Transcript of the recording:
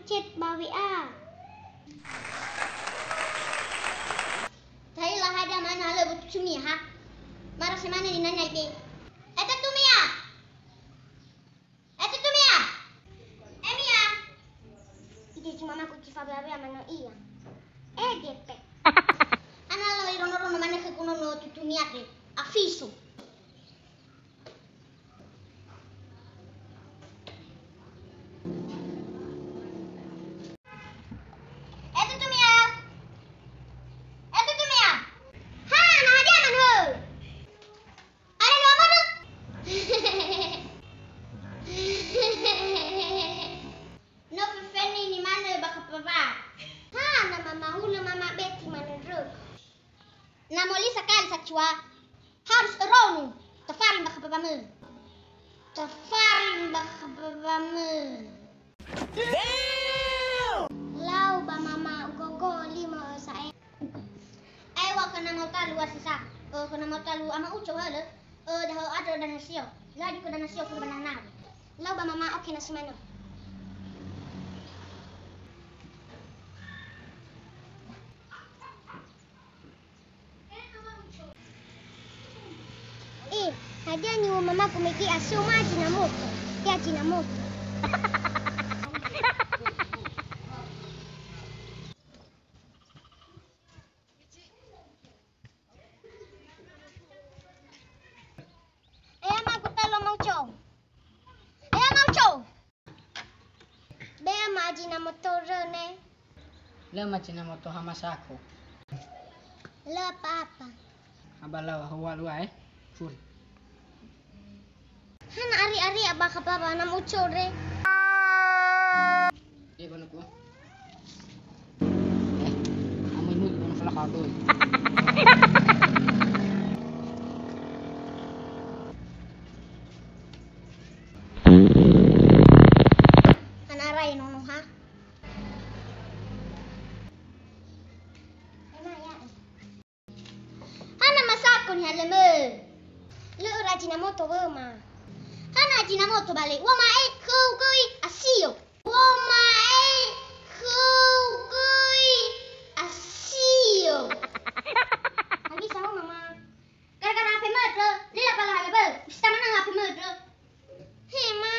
chat bawi a. Thấy là hai đứa mà nói lời bút chung nhỉ ha? Mà sẽ mana ni nanya ke? Eta tu Mia. Eta tu Mia. Mia. Ide cuma mama kuci fabawe amano iya. Gepe. Ana lo irono mana ke kuno no tutu Mia ke. Afiso. Namoli sekali sacua harus eronu tafarin bakababamu lau ba mama gogo lima saya wa kana mau talu asisa kana mau talu ama uco hale dah ada dana sio lagi ke dana sio ku banana lau ba mama oke na sumano Hadia ni mama kumeki asoma Ajinomoto. Ya Ajinomoto. Ayah mau kutalo maucho. Ayah maucho. Bea ma Ajinomoto rene. Le Ajinomoto hamasako. Le papa. Abalawa huwa fur. Hana ari abaka papa na mucho re. Kono ko. Amoy mo kono pala ka to. Hana aray no ha. Hana masako ni haleme. Le Ajinomoto ma. Hana Ajinomoto balik. Wa mai kui asio. Wa mai kui asio. Lagi sama mama. Gara-gara HP merdre. Lila pala halebe. Bisa mana HP merdre? Hema.